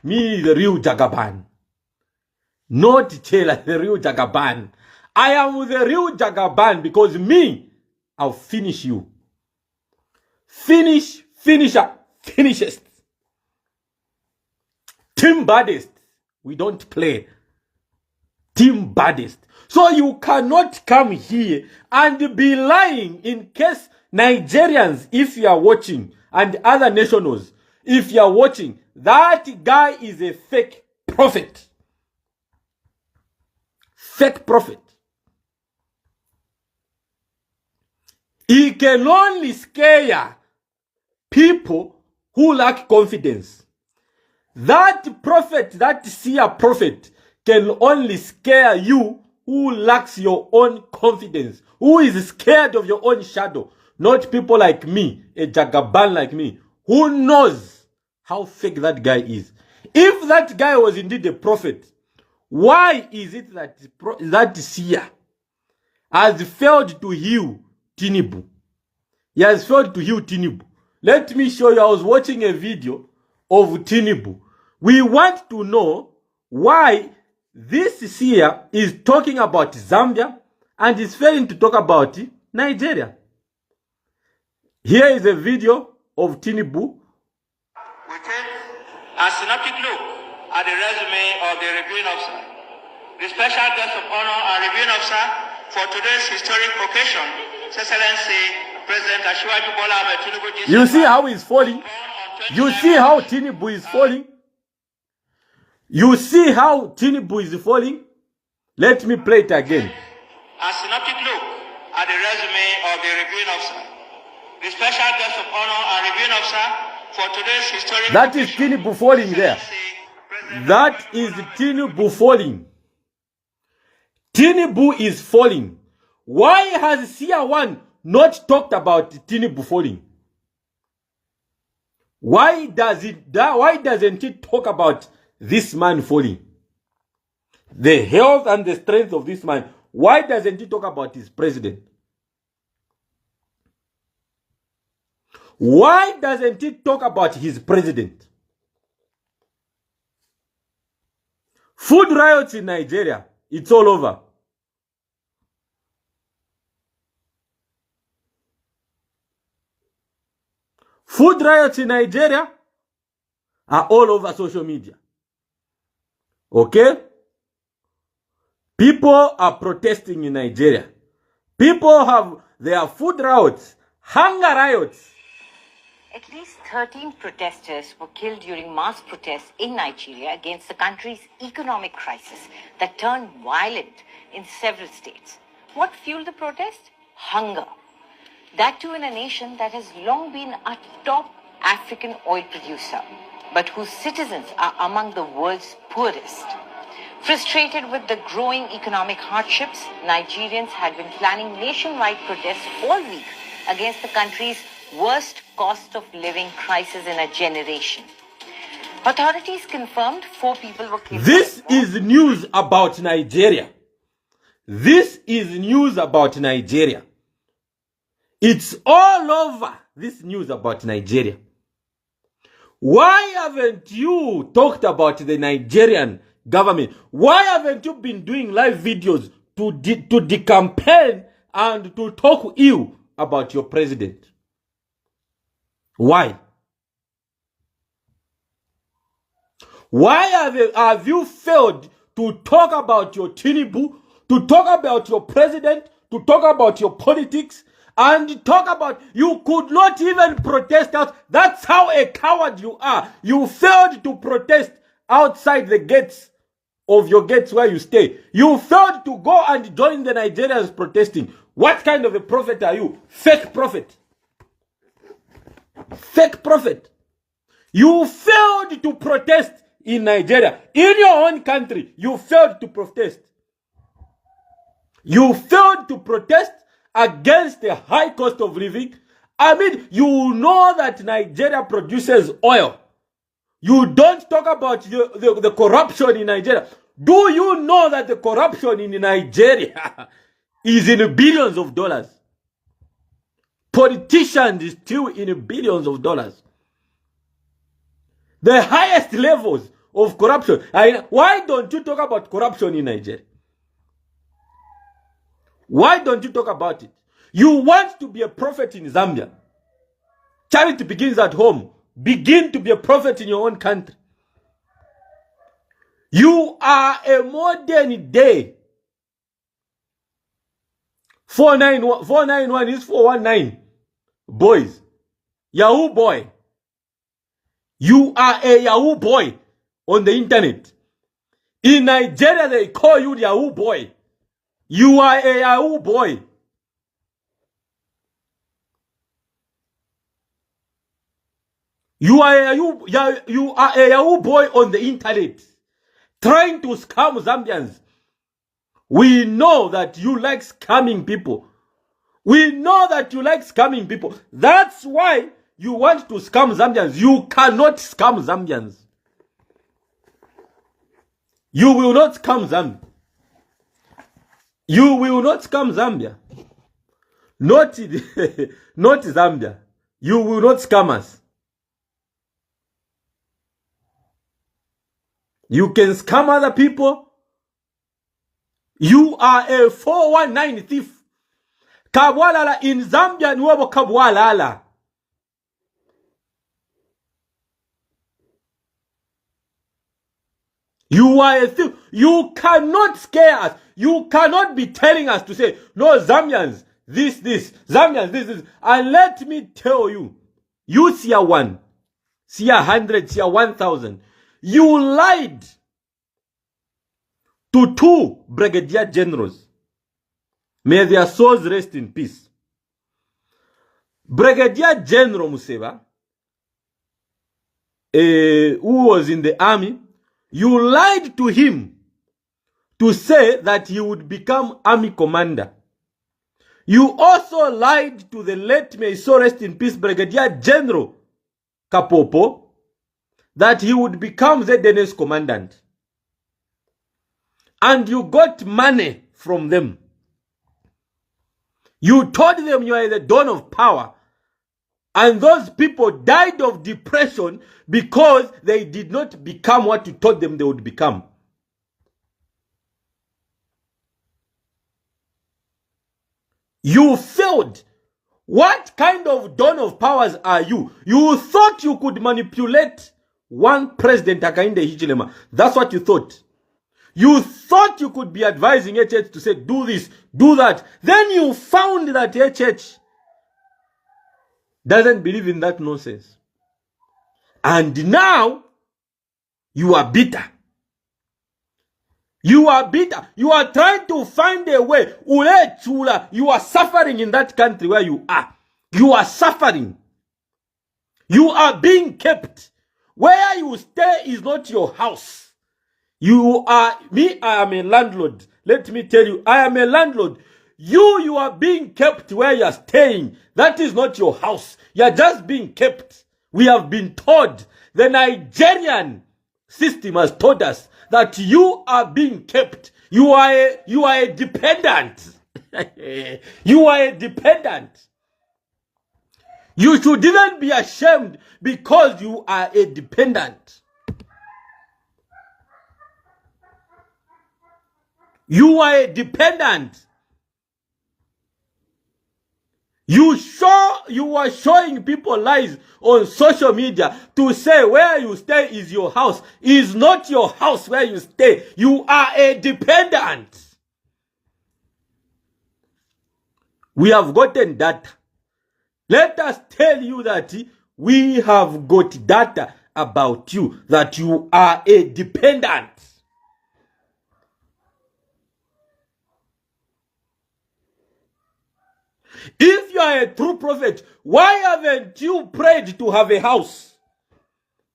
Me, the real Jagaban. Not chellah, the real Jagaban. I am the real Jagaban because me, I'll finish you. Finisher, finishest. Team baddest. We don't play. Team baddest. So you cannot come here and be lying in case Nigerians, if you are watching, and other nationals, if you are watching, that guy is a fake prophet. Fake prophet. He can only scare people who lack confidence. That prophet, that seer prophet, can only scare you who lacks your own confidence, who is scared of your own shadow, not people like me, a Jagaban like me, who knows how fake that guy is. If that guy was indeed a prophet, why is it that that seer has failed to heal Tinubu? He has failed to heal Tinubu. Let me show you. I was watching a video of Tinubu. We want to know why this seer is talking about Zambia and is failing to talk about Nigeria. Here is a video of Tinubu. We take a synoptic look at the resume of the reviewing officer, the special guest of honor and reviewing officer for today's historic occasion, His Excellency President Asiwaju Bola Ahmed Tinubu. You see how he's falling? You see how Tinubu is falling? You see how Tinubu is falling? Let me play it again. A synoptic look at the resume of the reviewing officer, the special guest of honor and reviewing officer for today's historic. That is Tinubu falling there. That is Tinubu falling. Tinubu is falling. Why has Seer1 not talked about Tinubu falling? Why doesn't it talk about this man falling? The health and the strength of this man. Why doesn't he talk about his president? Why doesn't he talk about his president? Food riots in Nigeria, it's all over. Food riots in Nigeria are all over social media. Okay? People are protesting in Nigeria. People have their food riots, hunger riots. At least 13 protesters were killed during mass protests in Nigeria against the country's economic crisis that turned violent in several states. What fueled the protest? Hunger. That too in a nation that has long been a top African oil producer, but whose citizens are among the world's poorest. Frustrated with the growing economic hardships, Nigerians had been planning nationwide protests all week against the country's worst cost of living crisis in a generation. Authorities confirmed 4 people were killed. This is news about Nigeria. This is news about Nigeria. It's all over this news about Nigeria. Why haven't you talked about the Nigerian government? Why haven't you been doing live videos to decampaign and to talk ill about your president? Why? Why have you failed to talk about your Tinubu, to talk about your president, to talk about your politics, and talk about, you could not even protest out. That's how a coward you are. You failed to protest outside the gates of your gates where you stay. You failed to go and join the Nigerians protesting. What kind of a prophet are you? Fake prophet. Fake prophet. You failed to protest in Nigeria. In your own country, you failed to protest. You failed to protest against the high cost of living. I mean, you know that Nigeria produces oil. You don't talk about the corruption in Nigeria. Do you know that the corruption in Nigeria is in billions of dollars? Politicians steal in billions of dollars. The highest levels of corruption. Why don't you talk about corruption in Nigeria? Why don't you talk about it? You want to be a prophet in Zambia. Charity begins at home. Begin to be a prophet in your own country. You are a modern day 491 is 419 boys. Yahoo boy. You are a Yahoo boy on the internet. In Nigeria, they call you the Yahoo boy. You are a Yahoo boy. You are a Yahoo boy on the internet, trying to scam Zambians. We know that you like scamming people. We know that you like scamming people. That's why you want to scam Zambians. You cannot scam Zambians. You will not scam Zambia. You will not scam Zambia. Not Zambia. You will not scam us. You can scam other people. You are a 419 thief. Kabwalala in Zambia nuwabo kabwalala. You are a thief. You cannot scare us. You cannot be telling us to say, no, Zambians, this, Zambians, this. And let me tell you, you see a 1, see 100, see 1,000. You lied to 2 brigadier generals. May their souls rest in peace. Brigadier General Museva, who was in the army, you lied to him to say that he would become army commander. You also lied to the late, may so rest in peace, Brigadier General Kapopo, that he would become the ZNS commandant. And you got money from them. You told them you are the dawn of power. And those people died of depression because they did not become what you told them they would become. You failed. What kind of dawn of powers are you? You thought you could manipulate one president, Hakainde Hichilema. That's what you thought. You thought you could be advising HH to say, do this, do that. Then you found that HH doesn't believe in that nonsense. And now, you are bitter. You are bitter. You are trying to find a way. Ule chula, you are suffering in that country where you are. You are suffering. You are being kept. Where you stay is not your house. You are, I am a landlord. Let me tell you, I am a landlord. You are being kept where you are staying. That is not your house. You are just being kept. We have been told. The Nigerian system has told us that you are being kept. You are a dependent. You are a dependent. You should even be ashamed because you are a dependent. You are a dependent. You are showing people lies on social media to say where you stay is your house. Is not your house where you stay. You are a dependent. We have gotten data. Let us tell you that we have got data about you, that you are a dependent. If you are a true prophet, why haven't you prayed to have a house?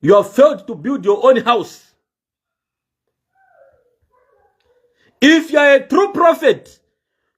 You have failed to build your own house. If you are a true prophet,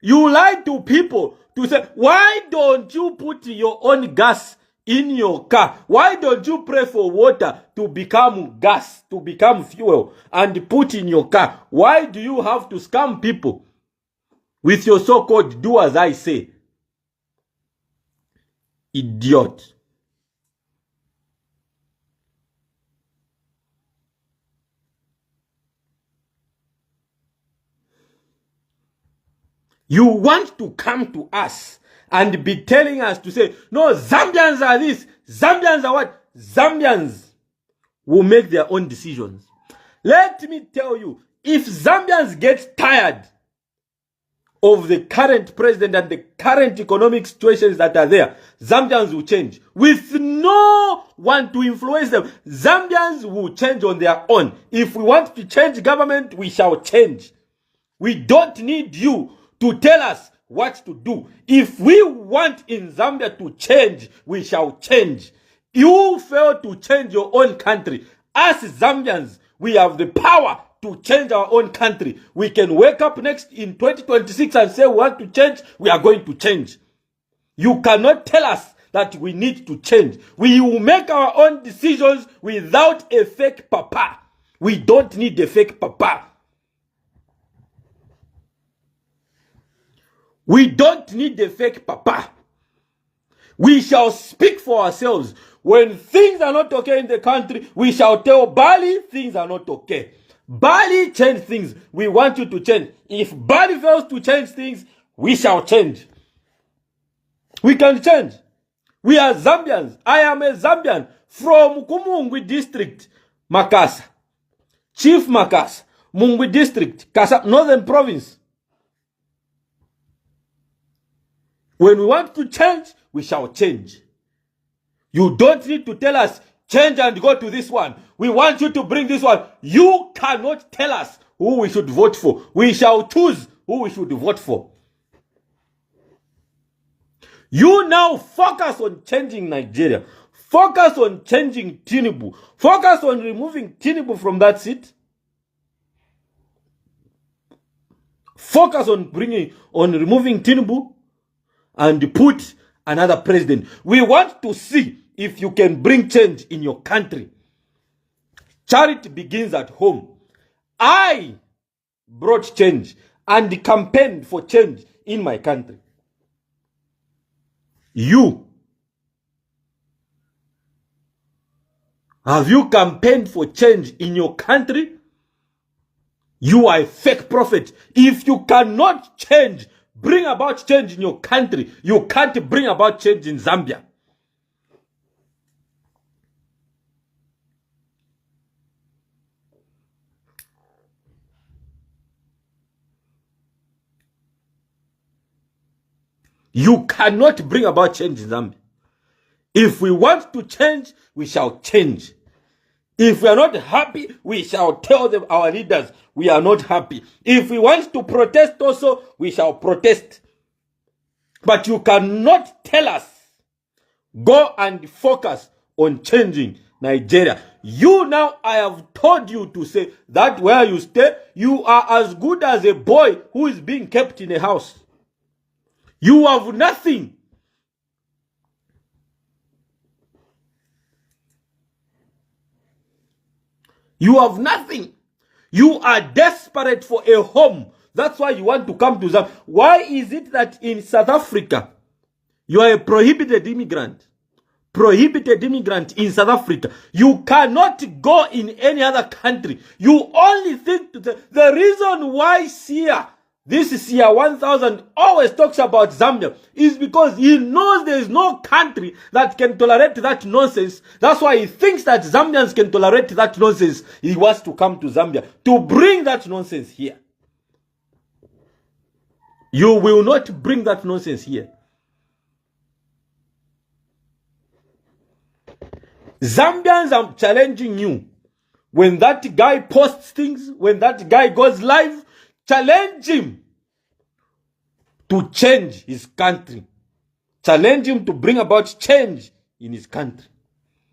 you lie to people to say, why don't you put your own gas in your car? Why don't you pray for water to become gas, to become fuel, and put in your car? Why do you have to scam people with your so-called do as I say? Idiot. You want to come to us and be telling us to say, no, Zambians are this, Zambians are what? Zambians will make their own decisions. Let me tell you, if Zambians get tired of the current president and the current economic situations that are there, Zambians will change. With no one to influence them, Zambians will change on their own. If we want to change government, we shall change. We don't need you to tell us what to do. If we want in Zambia to change, we shall change. You fail to change your own country. Us Zambians, we have the power to change our own country. We can wake up next in 2026 and say we want to change. We are going to change. You cannot tell us that we need to change. We will make our own decisions without a fake papa. We don't need a fake papa. We don't need a fake papa. We shall speak for ourselves. When things are not okay in the country, we shall tell Bali things are not okay. Bali change things. We want you to change. If Bali fails to change things, we shall change. We can change. We are Zambians. I am a Zambian from Kumungwi district, Makasa. Chief Makasa, Mungwi district, Kasa, Northern province. When we want to change, we shall change. You don't need to tell us, change and go to this one. We want you to bring this one. You cannot tell us who we should vote for. We shall choose who we should vote for. You now focus on changing Nigeria. Focus on changing Tinubu. Focus on removing Tinubu from that seat. Focus on removing Tinubu and put another president. We want to see if you can bring change in your country. Charity begins at home. I brought change and campaigned for change in my country. You, have you campaigned for change in your country? You are a fake prophet. If you cannot change, bring about change in your country, you can't bring about change in Zambia. You cannot bring about change in Zambia. If we want to change, we shall change. If we are not happy, we shall tell them, our leaders, we are not happy. If we want to protest also, we shall protest. But you cannot tell us, go and focus on changing Nigeria. You now, I have told you to say that where you stay, you are as good as a boy who is being kept in a house. You have nothing. You have nothing. You are desperate for a home. That's why you want to come to Zambia. Why is it that in South Africa, you are a prohibited immigrant? Prohibited immigrant in South Africa. You cannot go in any other country. You only think to the reason why this Seer 1000 always talks about Zambia is because he knows there is no country that can tolerate that nonsense. That's why he thinks that Zambians can tolerate that nonsense. He wants to come to Zambia to bring that nonsense here. You will not bring that nonsense here. Zambians, I'm challenging you. When that guy posts things, when that guy goes live, challenge him to change his country. Challenge him to bring about change in his country.